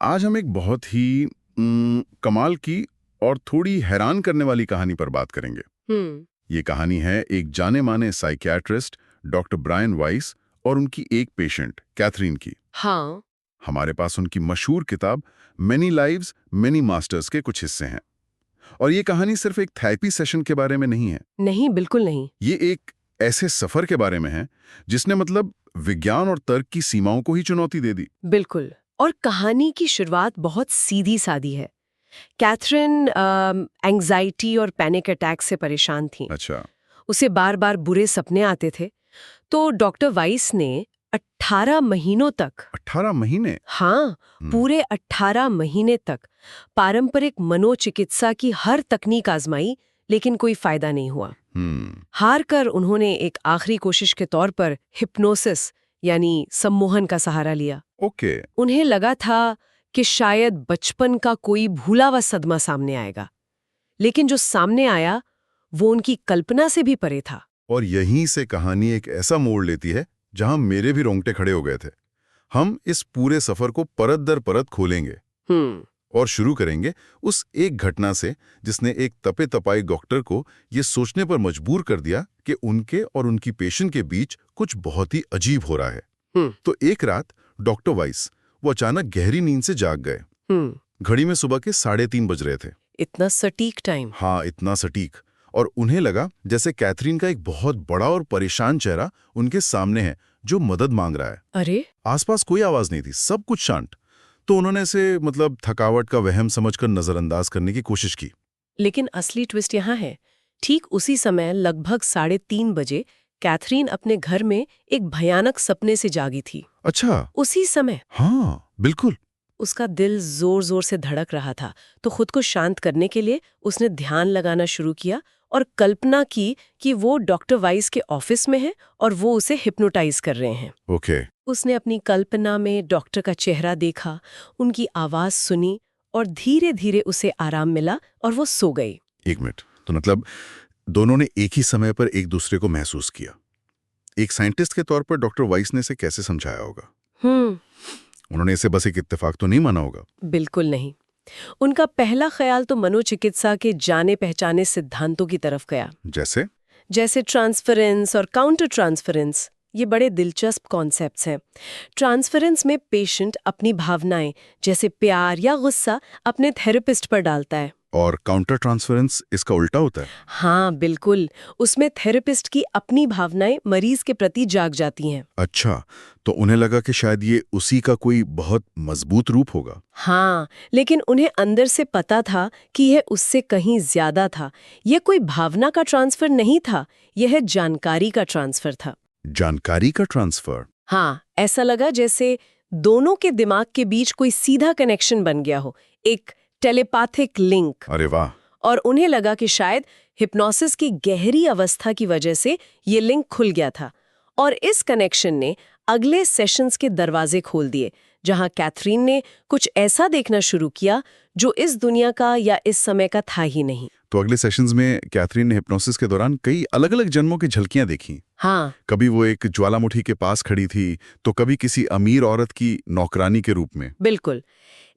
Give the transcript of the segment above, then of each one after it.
आज हम एक बहुत ही कमाल की और थोड़ी हैरान करने वाली कहानी पर बात करेंगे। हम्म। ये कहानी है एक जाने-माने साइकियाट्रिस्ट डॉक्टर ब्रायन वाइस और उनकी एक पेशेंट कैथरीन की। हाँ। हमारे पास उनकी मशहूर किताब मैनी लाइव्स मैनी मास्टर्स के कुछ हिस्से हैं। और ये कहानी सिर्फ एक थेरेपी सेशन के बारे में नहीं है। नहीं, बिल्कुल नहीं। ये एक ऐसे सफर के बारे में है जिसने मतलब विज्ञान और तर्क की सीमाओं को ही चुनौती दे दी। बिल्कुल। और कहानी की शुरुआत बहुत सीधी सादी है। कैथरीन एंजाइटी और पैनिक अटैक से परेशान थी। अच्छा। उसे बार बार बुरे सपने आते थे। तो डॉक्टर वाइस ने 18 महीनों तक, 18 महीने? हाँ, पूरे 18 महीने तक पारंपरिक मनोचिकित्सा की हर तकनीक आजमाई, लेकिन कोई फायदा नहीं हुआ। हार कर उन्होंने एक आखिरी कोशिश के तौर पर हिप्नोसिस यानी सम्मोहन का सहारा लिया। ओके। उन्हें लगा था कि शायद बचपन का कोई भूला हुआ सदमा सामने आएगा, लेकिन जो सामने आया वो उनकी कल्पना से भी परे था। और यहीं से कहानी एक ऐसा मोड़ लेती है जहां मेरे भी रोंगटे खड़े हो गए थे। हम इस पूरे सफर को परत दर परत खोलेंगे और शुरू करेंगे उस एक घटना से जिसने एक तपे तपाई डॉक्टर को ये सोचने पर मजबूर कर दिया कि उनके और उनकी पेशेंट के बीच कुछ बहुत ही अजीब हो रहा है। तो एक रात डॉक्टर वाइस वो अचानक गहरी नींद से जाग गए। घड़ी में सुबह के 3:30 बज रहे थे। इतना सटीक टाइम? हाँ, इतना सटीक। और उन्हें लगा जैसे कैथरीन का एक बहुत बड़ा और परेशान चेहरा उनके सामने है जो मदद मांग रहा है। अरे! आसपास कोई आवाज नहीं थी, सब कुछ शांत। तो उन्होंने इसे मतलब थकावट का वहम समझकर नजरअंदाज करने की कोशिश की। लेकिन असली ट्विस्ट यहाँ है। ठीक उसी समय लगभग 3:30 बजे कैथरीन अपने घर में एक भयानक सपने से जागी थी। अच्छा। उसी समय हाँ, बिल्कुल। उसका दिल जोर जोर से धड़क रहा था, तो खुद को शांत करने के लिए उसने ध्यान लगाना शुरू किया और कल्पना की कि वो डॉक्टर वाइस के ऑफिस में है और वो उसे हिप्नोटाइज कर रहे हैं। ओके। उसने अपनी कल्पना में डॉक्टर का चेहरा देखा, उनकी आवाज सुनी और धीरे धीरे उसे आराम मिला और वो सो गई। 1 मिनट। तो मतलब दोनों ने एक ही समय पर एक दूसरे को महसूस किया। एक साइंटिस्ट के तौर पर डॉक्टर वाइस ने इसे कैसे समझाया होगा? उन्होंने इसे बस एक इत्तेफाक तो नहीं माना होगा। बिल्कुल नहीं। उनका पहला ख्याल तो मनोचिकित्सा के जाने पहचाने सिद्धांतों की तरफ गया, जैसे ट्रांसफरेंस और काउंटर ट्रांसफरेंस। ये बड़े दिलचस्प कॉन्सेप्ट्स हैं। ट्रांसफरेंस में पेशेंट अपनी भावनाएं जैसे प्यार या गुस्सा अपने थेरेपिस्ट पर डालता है। और काउंटर ट्रांसफरेंस इसका उल्टा होता है? हाँ, बिल्कुल। उसमें थेरेपिस्ट की अपनी भावनाएं मरीज के प्रति जाग जाती हैं। अच्छा, तो उन्हें लगा कि शायद ये उसी का कोई बहुत मजबूत रूप होगा। हाँ, लेकिन उन्हें अंदर से पता था कि यह उससे कहीं ज्यादा था। यह कोई भावना का ट्रांसफर नहीं था, यह जानकारी का ट्रांसफर था। जानकारी का ट्रांसफर? हाँ, ऐसा लगा जैसे दोनों के दिमाग के बीच कोई सीधा कनेक्शन बन गया हो, एक टेलीपैथिक लिंक। अरे वाह! और उन्हें लगा कि शायद हिप्नोसिस की गहरी अवस्था की वजह से ये लिंक खुल गया था और इस कनेक्शन ने अगले सेशंस के दरवाजे खोल दिए, जहां कैथरीन ने कुछ ऐसा देखना शुरू किया जो इस दुनिया का या इस समय का था ही नहीं। तो अगले सेशंस में कैथरीन ने हिप्नोसिस के दौरान कई अलग-अलग जन्मों की झलकियां देखी। हाँ, कभी वो एक ज्वालामुखी के पास खड़ी थी, तो कभी किसी अमीर औरत की नौकरानी के रूप में। बिल्कुल।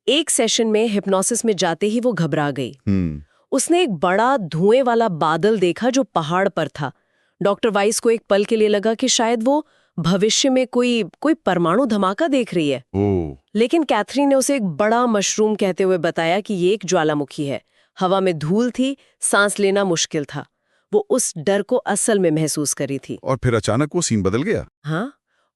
एक सेशन में हिप्नोसिस में जाते ही वो घबरा गई। उसने एक बड़ा धुएं वाला बादल देखा जो पहाड़ पर था। डॉक्टर वाइस को एक पल के लिए लगा कि शायद वो भविष्य में कोई परमाणु धमाका देख रही है। लेकिन कैथरीन ने उसे एक बड़ा मशरूम कहते हुए बताया कि ये एक ज्वालामुखी है। हवा में धूल थी, सांस लेना मुश्किल था। वो उस डर को असल में महसूस करी थी। और फिर अचानक वो सीन बदल गया। हाँ,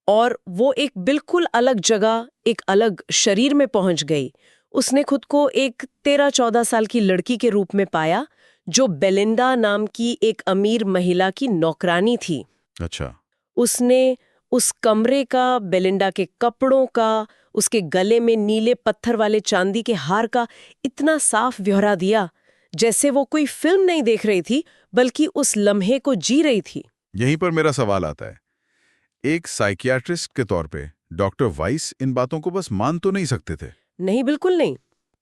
और वो एक बिल्कुल अलग जगह, एक अलग शरीर में पहुंच गई। उसने खुद को एक 13-14 साल की लड़की के रूप में पाया जो बेलिंडा नाम की एक अमीर महिला की नौकरानी थी। अच्छा। उसने उस कमरे का, बेलिंडा के कपड़ों का, उसके गले में नीले पत्थर वाले चांदी के हार का इतना साफ ब्यौरा दिया जैसे वो कोई फिल्म नहीं देख रही थी बल्कि उस लम्हे को जी रही थी। यहीं पर मेरा सवाल आता है, एक साइकियाट्रिस्ट के तौर पे डॉक्टर वाइस इन बातों को बस मान तो नहीं सकते थे? नहीं, बिल्कुल नहीं।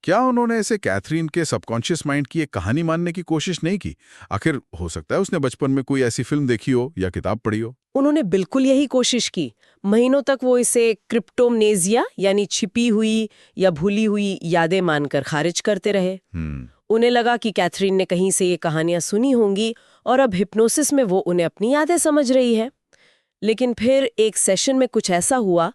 क्या उन्होंने ऐसे कैथरीन के सबकॉन्शियस माइंड की एक कहानी मानने की कोशिश नहीं की? आखिर हो सकता है उसने बचपन में कोई ऐसी फिल्म देखी हो या किताब पढ़ी हो। उन्होंने बिल्कुल यही कोशिश की, महीनों तक वो इसे क्रिप्टोमनेजिया यानी छिपी हुई या भूली हुई यादें मानकर खारिज करते रहे। उन्हें लगा कि कैथरीन ने कहीं से ये कहानियां सुनी होंगी और अब हिप्नोसिस में वो उन्हें अपनी यादें समझ रही है। लेकिन फिर एक सेशन में कुछ ऐसा हुआ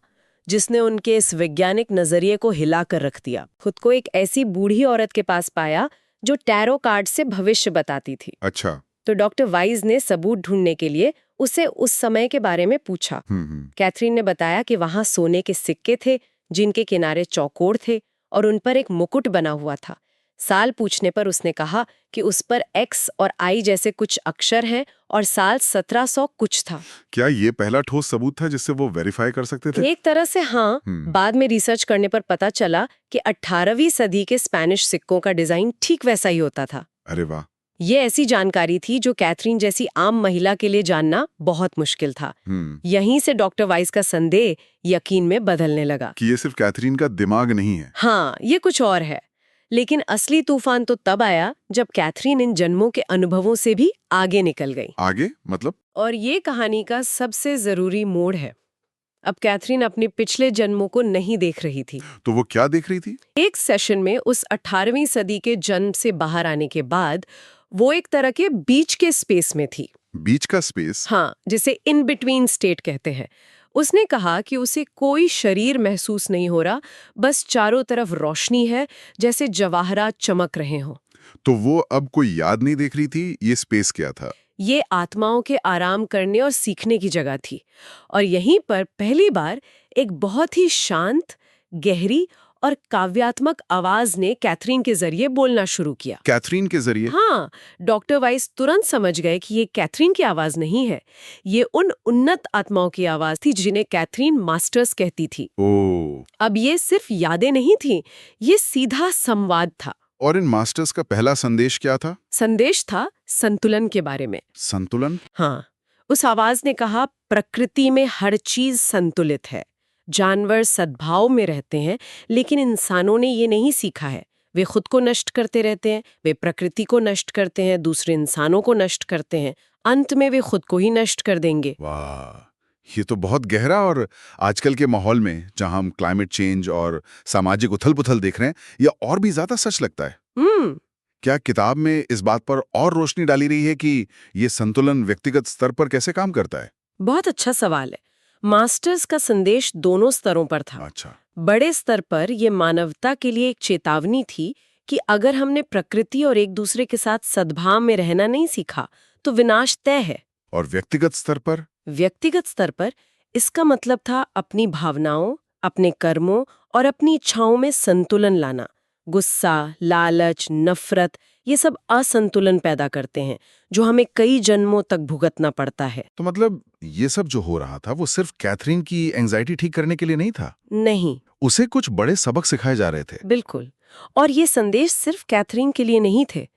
जिसने उनके इस वैज्ञानिक नजरिए को हिलाकर रख दिया। खुद को एक ऐसी बूढ़ी औरत के पास पाया जो टैरो कार्ड से भविष्य बताती थी। अच्छा। तो डॉक्टर वाइज ने सबूत ढूंढने के लिए उसे उस समय के बारे में पूछा। कैथरीन ने बताया कि वहां सोने के सिक्के थे जिनके किनारे चौकोर थे और उन पर एक मुकुट बना हुआ था। साल पूछने पर उसने कहा कि उस पर एक्स और आई जैसे कुछ अक्षर हैं और साल 1700 कुछ था। क्या ये पहला ठोस सबूत था जिससे वो वेरीफाई कर सकते थे? एक तरह से हाँ। बाद में रिसर्च करने पर पता चला कि 18वीं सदी के स्पेनिश सिक्कों का डिजाइन ठीक वैसा ही होता था। अरे वाह। ये ऐसी जानकारी थी जो कैथरीन जैसी आम महिला के लिए जानना बहुत मुश्किल था। यहीं से डॉक्टर वाइस का संदेह यकीन में बदलने लगा कि ये सिर्फ कैथरीन का दिमाग नहीं है। हाँ, ये कुछ और है। लेकिन असली तूफान तो तब आया जब कैथरीन इन जन्मों के अनुभवों से भी आगे निकल गई। आगे मतलब? और ये कहानी का सबसे जरूरी मोड़ है। अब कैथरीन अपने पिछले जन्मों को नहीं देख रही थी। तो वो क्या देख रही थी? एक सेशन में उस 18वीं सदी के जन्म से बाहर आने के बाद वो एक तरह के बीच के स्पेस में थी। बीच का स्पेस? हाँ, जिसे इन बिटवीन स्टेट कहते हैं। उसने कहा कि उसे कोई शरीर महसूस नहीं हो रहा, बस चारों तरफ रोशनी है, जैसे जवाहरात चमक रहे हों। तो वो अब कोई याद नहीं देख रही थी, ये स्पेस क्या था? ये आत्माओं के आराम करने और सीखने की जगह थी। और यहीं पर पहली बार एक बहुत ही शांत, गहरी और काव्यात्मक आवाज ने कैथरीन के जरिए बोलना शुरू किया। कैथरीन के जरिए? हाँ, डॉक्टर वाइस तुरंत समझ गए कि ये कैथरीन की आवाज नहीं है, ये उन उन्नत आत्माओं की आवाज थी जिन्हें कैथरीन मास्टर्स कहती थी। ओह। अब ये सिर्फ यादें नहीं थी, ये सीधा संवाद था। और इन मास्टर्स का पहला संदेश क्या था? संदेश था संतुलन के बारे में। संतुलन? हाँ, उस आवाज ने कहा, प्रकृति में हर चीज संतुलित है। जानवर सद्भाव में रहते हैं, लेकिन इंसानों ने ये नहीं सीखा है। वे खुद को नष्ट करते रहते हैं, वे प्रकृति को नष्ट करते हैं, दूसरे इंसानों को नष्ट करते हैं, अंत में वे खुद को ही नष्ट कर देंगे। वाह, ये तो बहुत गहरा। और आजकल के माहौल में जहां हम क्लाइमेट चेंज और सामाजिक उथल-पुथल देख रहे हैं, यह और भी ज्यादा सच लगता है। क्या किताब में इस बात पर और रोशनी डाली रही है कि ये संतुलन व्यक्तिगत स्तर पर कैसे काम करता है? बहुत अच्छा सवाल है। मास्टर्स का संदेश दोनों स्तरों पर था। अच्छा। बड़े स्तर पर यह मानवता के लिए एक चेतावनी थी कि अगर हमने प्रकृति और एक दूसरे के साथ सद्भाव में रहना नहीं सीखा तो विनाश तय है। और व्यक्तिगत स्तर पर? व्यक्तिगत स्तर पर इसका मतलब था अपनी भावनाओं, अपने कर्मों और अपनी इच्छाओं में संतुलन लाना। गुस्सा, लालच, नफरत, ये सब असंतुलन पैदा करते हैं जो हमें कई जन्मों तक भुगतना पड़ता है। तो मतलब ये सब जो हो रहा था वो सिर्फ कैथरीन की एंजाइटी ठीक करने के लिए नहीं था? नहीं, उसे कुछ बड़े सबक सिखाए जा रहे थे। बिल्कुल। और ये संदेश सिर्फ कैथरीन के लिए नहीं थे।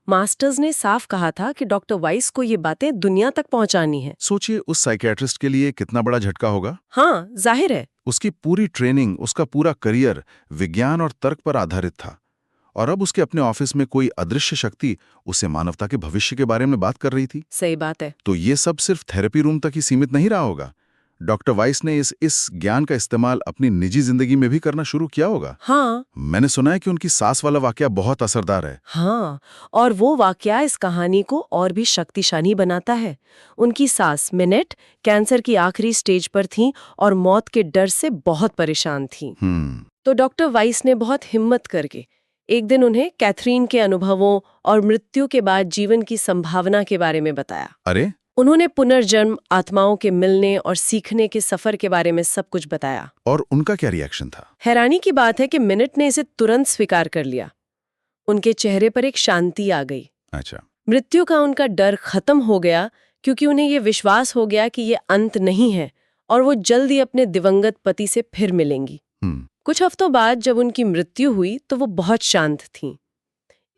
मास्टर्स ने साफ कहा था कि डॉक्टर वाइस को ये बातें दुनिया तक पहुंचानी है। सोचिए उस साइकियाट्रिस्ट के लिए कितना बड़ा झटका होगा। हाँ, जाहिर है। उसकी पूरी ट्रेनिंग, उसका पूरा करियर विज्ञान और तर्क पर आधारित था, और अब उसके अपने ऑफिस में कोई अदृश्य शक्ति उसे मानवता के भविष्य के बारे में बात कर रही थी। सही बात है। तो ये सब सिर्फ थेरेपी रूम तक ही सीमित नहीं रहा होगा। डॉक्टर वाइस ने इस ज्ञान का इस्तेमाल अपनी निजी जिंदगी में भी करना शुरू किया होगा। हाँ, मैंने सुना है कि उनकी सास वाला वाकया बहुत असरदार है। हाँ, और वो वाकया इस कहानी को और भी शक्तिशाली बनाता है। उनकी सास मिनेट कैंसर की आखिरी स्टेज पर थीं और मौत के डर से बहुत परेशान थीं। तो डॉक्टर वाइस ने बहुत हिम्मत करके एक दिन उन्हें कैथरीन के अनुभवों और मृत्यु के बाद जीवन की संभावना के बारे में बताया। अरे, उन्होंने पुनर्जन्म, आत्माओं के मिलने और सीखने के सफर के बारे में सब कुछ बताया। और उनका क्या रिएक्शन था? हैरानी की बात है कि मिनेट ने इसे तुरंत स्वीकार कर लिया। उनके चेहरे पर एक शांति आ गई। अच्छा। मृत्यु का उनका डर खत्म हो गया, क्योंकि उन्हें ये विश्वास हो गया कि ये अंत नहीं है और वो जल्दी अपने दिवंगत पति से फिर मिलेंगी। कुछ हफ्तों बाद जब उनकी मृत्यु हुई तो वो बहुत शांत थीं।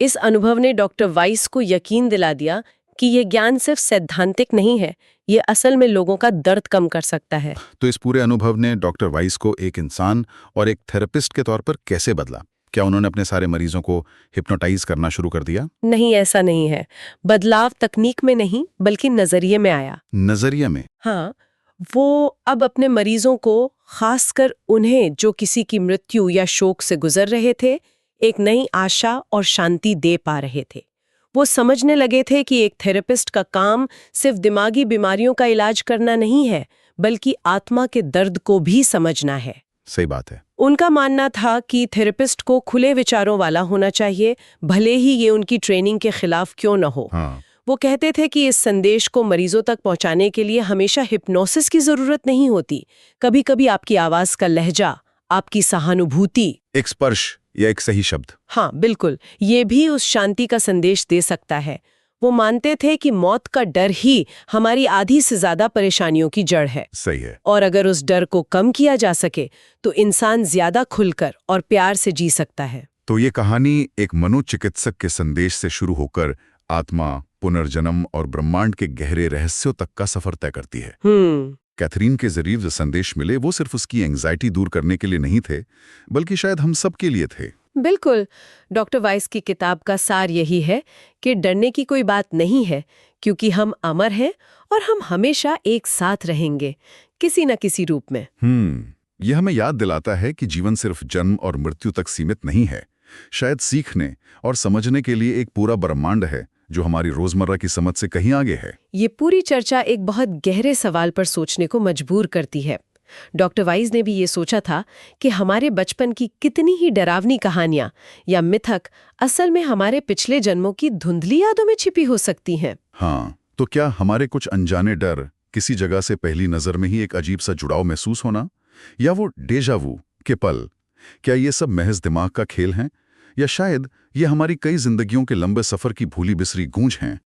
इस अनुभव ने डॉक्टर वाइस को यकीन दिला दिया कि ये ज्ञान सिर्फ सैद्धांतिक नहीं है, ये असल में लोगों का दर्द कम कर सकता है। तो इस पूरे अनुभव ने डॉक्टर वाइस को एक इंसान और एक थेरेपिस्ट के तौर पर कैसे बदला? क्या उन्होंने अपने सारे मरीजों को हिप्नोटाइज करना शुरू कर दिया? नहीं, ऐसा नहीं है। बदलाव तकनीक में नहीं बल्कि नजरिए में आया। नजरिए में? हाँ, वो अब अपने मरीजों को, खासकर उन्हें जो किसी की मृत्यु या शोक से गुजर रहे थे, एक नई आशा और शांति दे पा रहे थे। वो समझने लगे थे कि एक थेरेपिस्ट का काम सिर्फ दिमागी बीमारियों का इलाज करना नहीं है, बल्कि आत्मा के दर्द को भी समझना है। सही बात है। उनका मानना था कि थेरेपिस्ट को खुले विचारों वाला होना चाहिए, भले ही ये उनकी ट्रेनिंग के खिलाफ क्यों न हो। हाँ। वो कहते थे कि इस संदेश को मरीजों तक पहुंचाने के लिए हमेशा हिप्नोसिस की जरूरत नहीं होती। कभी-कभी आपकी आवाज का लहजा, आपकी सहानुभूति, एक स्पर्श या एक सही शब्द, हाँ बिल्कुल, ये भी उस शांति का संदेश दे सकता है। वो मानते थे कि मौत का डर ही हमारी आधी से ज्यादा परेशानियों की जड़ है। सही है। और अगर उस डर को कम किया जा सके तो इंसान ज्यादा खुलकर और प्यार से जी सकता है। तो ये कहानी एक मनोचिकित्सक के संदेश से शुरू होकर आत्मा, पुनर्जन्म और ब्रह्मांड के गहरे रहस्यों तक का सफर तय करती है। कैथरीन के जरिए जो संदेश मिले वो सिर्फ उसकी एंग्जाइटी दूर करने के लिए नहीं थे, बल्कि शायद हम सब के लिए थे। बिल्कुल। डॉक्टर वाइस की किताब का सार यही है कि डरने की कोई बात नहीं है, क्योंकि हम अमर हैं और हम हमेशा एक साथ रहेंगे, किसी न किसी रूप में। यह हमें याद दिलाता है कि जीवन सिर्फ जन्म और मृत्यु तक सीमित नहीं है। शायद सीखने और समझने के लिए एक पूरा ब्रह्मांड है जो हमारी रोजमर्रा की समझ से कहीं आगे है। ये पूरी चर्चा एक बहुत गहरे सवाल पर सोचने को मजबूर करती है। डॉक्टर वाइस ने भी ये सोचा था कि हमारे बचपन की कितनी ही डरावनी कहानियां या मिथक असल में हमारे पिछले जन्मों की धुंधली यादों में छिपी हो सकती हैं। हाँ, तो क्या हमारे कुछ अनजाने डर, किसी जगह से पहली नजर में ही एक अजीब सा जुड़ाव महसूस होना, या वो डेजावू के पल, क्या ये सब महज दिमाग का खेल हैं, या शायद ये हमारी कई जिंदगियों के लंबे सफर की भूली बिसरी गूंज हैं?